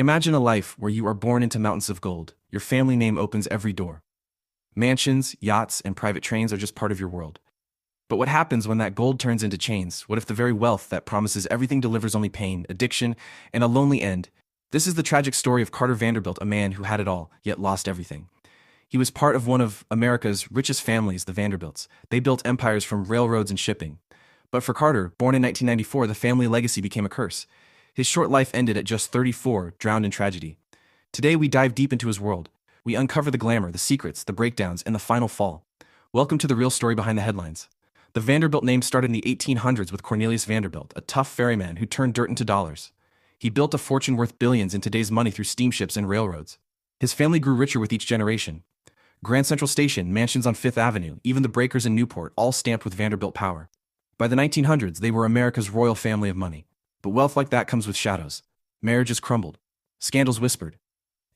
Imagine a life where you are born into mountains of gold. Your family name opens every door. Mansions, yachts, and private trains are just part of your world. But what happens when that gold turns into chains? What if the very wealth that promises everything delivers only pain, addiction, and a lonely end? This is the tragic story of Carter Vanderbilt, a man who had it all, yet lost everything. He was part of one of America's richest families, the Vanderbilts. They built empires from railroads and shipping. But for Carter, born in 1994, the family legacy became a curse. His short life ended at just 34, drowned in tragedy. Today we dive deep into his world. We uncover the glamour, the secrets, the breakdowns, and the final fall. Welcome to the real story behind the headlines. The Vanderbilt name started in the 1800s with Cornelius Vanderbilt, a tough ferryman who turned dirt into dollars. He built a fortune worth billions in today's money through steamships and railroads. His family grew richer with each generation. Grand Central Station, mansions on Fifth Avenue, even the breakers in Newport, all stamped with Vanderbilt power. By the 1900s, they were America's royal family of money. But wealth like that comes with shadows. Marriages crumbled. Scandals whispered.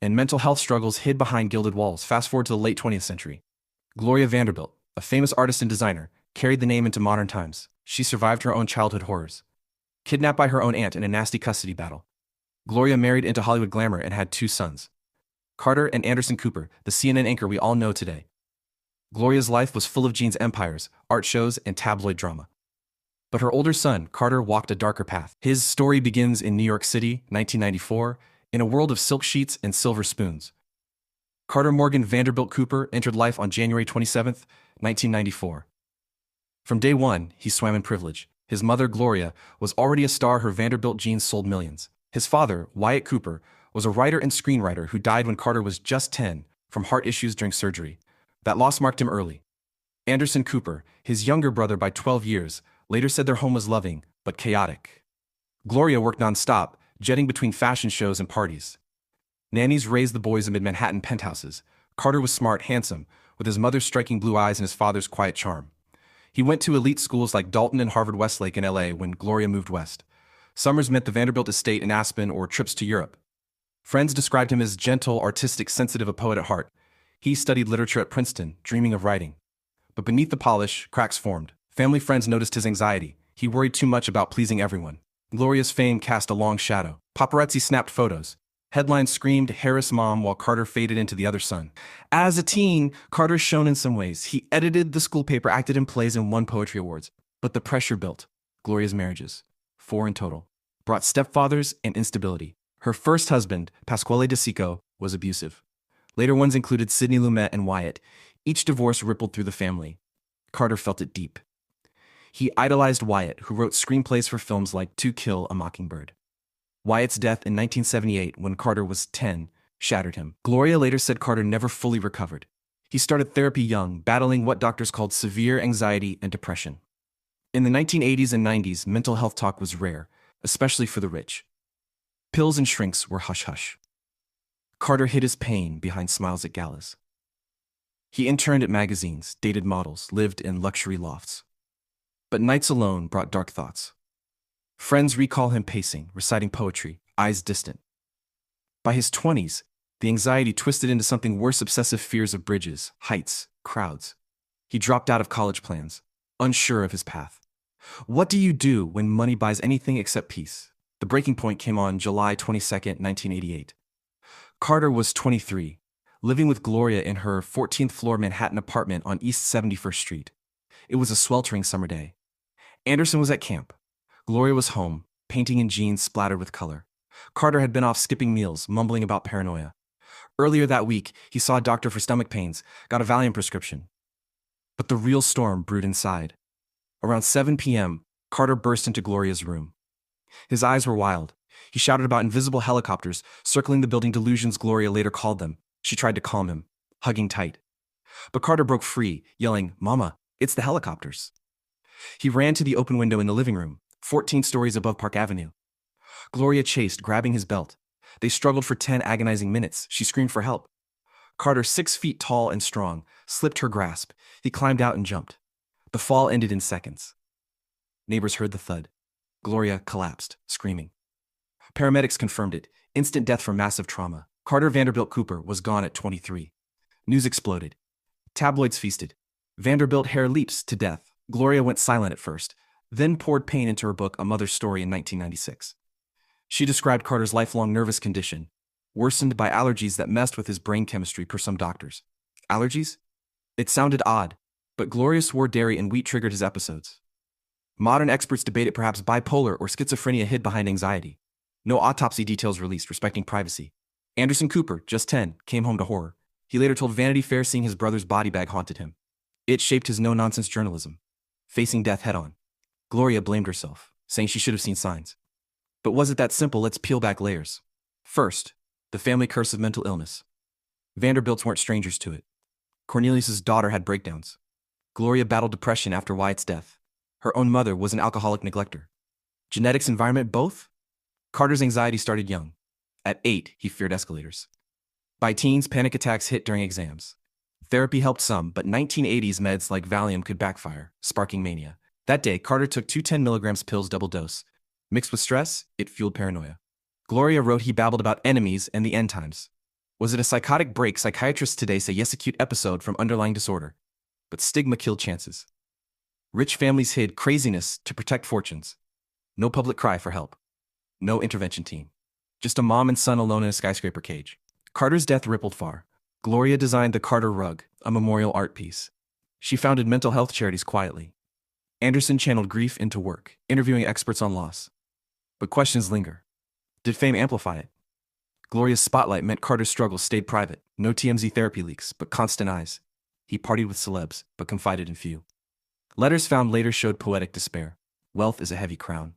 And mental health struggles hid behind gilded walls. Fast forward to the late 20th century. Gloria Vanderbilt, a famous artist and designer, carried the name into modern times. She survived her own childhood horrors. Kidnapped by her own aunt in a nasty custody battle. Gloria married into Hollywood glamour and had two sons, Carter and Anderson Cooper, the CNN anchor we all know today. Gloria's life was full of Jean's empires, art shows, and tabloid drama. But her older son, Carter, walked a darker path. His story begins in New York City, 1994, in a world of silk sheets and silver spoons. Carter Morgan Vanderbilt Cooper entered life on January 27, 1994. From day one, he swam in privilege. His mother, Gloria, was already a star. Her Vanderbilt jeans sold millions. His father, Wyatt Cooper, was a writer and screenwriter who died when Carter was just 10 from heart issues during surgery. That loss marked him early. Anderson Cooper, his younger brother by 12 years, later said their home was loving, but chaotic. Gloria worked non-stop, jetting between fashion shows and parties. Nannies raised the boys amid Manhattan penthouses. Carter was smart, handsome, with his mother's striking blue eyes and his father's quiet charm. He went to elite schools like Dalton and Harvard-Westlake in LA when Gloria moved west. Summers meant the Vanderbilt estate in Aspen or trips to Europe. Friends described him as gentle, artistic, sensitive, a poet at heart. He studied literature at Princeton, dreaming of writing. But beneath the polish, cracks formed. Family friends noticed his anxiety. He worried too much about pleasing everyone. Gloria's fame cast a long shadow. Paparazzi snapped photos. Headlines screamed, "Harris Mom," while Carter faded into the other son. As a teen, Carter shone in some ways. He edited the school paper, acted in plays, and won poetry awards. But the pressure built. Gloria's marriages, 4 in total, brought stepfathers and instability. Her first husband, Pasquale DeSico, was abusive. Later ones included Sidney Lumet and Wyatt. Each divorce rippled through the family. Carter felt it deep. He idolized Wyatt, who wrote screenplays for films like To Kill a Mockingbird. Wyatt's death in 1978, when Carter was 10, shattered him. Gloria later said Carter never fully recovered. He started therapy young, battling what doctors called severe anxiety and depression. In the 1980s and 90s, mental health talk was rare, especially for the rich. Pills and shrinks were hush-hush. Carter hid his pain behind smiles at galas. He interned at magazines, dated models, lived in luxury lofts. But nights alone brought dark thoughts. Friends recall him pacing, reciting poetry, eyes distant. By his 20s, the anxiety twisted into something worse: obsessive fears of bridges, heights, crowds. He dropped out of college plans, unsure of his path. What do you do when money buys anything except peace? The breaking point came on July 22, 1988. Carter was 23, living with Gloria in her 14th floor Manhattan apartment on East 71st Street. It was a sweltering summer day. Anderson was at camp. Gloria was home, painting in jeans splattered with color. Carter had been off skipping meals, mumbling about paranoia. Earlier that week, he saw a doctor for stomach pains, got a Valium prescription. But the real storm brewed inside. Around 7 p.m., Carter burst into Gloria's room. His eyes were wild. He shouted about invisible helicopters circling the building, delusions Gloria later called them. She tried to calm him, hugging tight. But Carter broke free, yelling, "Mama, it's the helicopters." He ran to the open window in the living room, 14 stories above Park Avenue. Gloria chased, grabbing his belt. They struggled for 10 agonizing minutes. She screamed for help. Carter, 6 feet tall and strong, slipped her grasp. He climbed out and jumped. The fall ended in seconds. Neighbors heard the thud. Gloria collapsed, screaming. Paramedics confirmed it. Instant death from massive trauma. Carter Vanderbilt Cooper was gone at 23. News exploded. Tabloids feasted. Vanderbilt hair leaps to death. Gloria went silent at first, then poured pain into her book A Mother's Story in 1996. She described Carter's lifelong nervous condition, worsened by allergies that messed with his brain chemistry per some doctors. Allergies? It sounded odd, but Gloria swore dairy and wheat triggered his episodes. Modern experts debated perhaps bipolar or schizophrenia hid behind anxiety. No autopsy details released, respecting privacy. Anderson Cooper, just 10, came home to horror. He later told Vanity Fair seeing his brother's body bag haunted him. It shaped his no-nonsense journalism. Facing death head-on, Gloria blamed herself, saying she should have seen signs. But was it that simple? Let's peel back layers. First, the family curse of mental illness. Vanderbilts weren't strangers to it. Cornelius's daughter had breakdowns. Gloria battled depression after Wyatt's death. Her own mother was an alcoholic neglector. Genetics, environment, both? Carter's anxiety started young. At 8, he feared escalators. By teens, panic attacks hit during exams. Therapy helped some, but 1980s meds like Valium could backfire, sparking mania. That day, Carter took 2 10 mg pills double dose. Mixed with stress, it fueled paranoia. Gloria wrote he babbled about enemies and the end times. Was it a psychotic break? Psychiatrists today say yes, acute episode from underlying disorder. But stigma killed chances. Rich families hid craziness to protect fortunes. No public cry for help. No intervention team. Just a mom and son alone in a skyscraper cage. Carter's death rippled far. Gloria designed the Carter rug, a memorial art piece. She founded mental health charities quietly. Anderson channeled grief into work, interviewing experts on loss. But questions linger. Did fame amplify it? Gloria's spotlight meant Carter's struggles stayed private. No TMZ therapy leaks, but constant eyes. He partied with celebs, but confided in few. Letters found later showed poetic despair. Wealth is a heavy crown.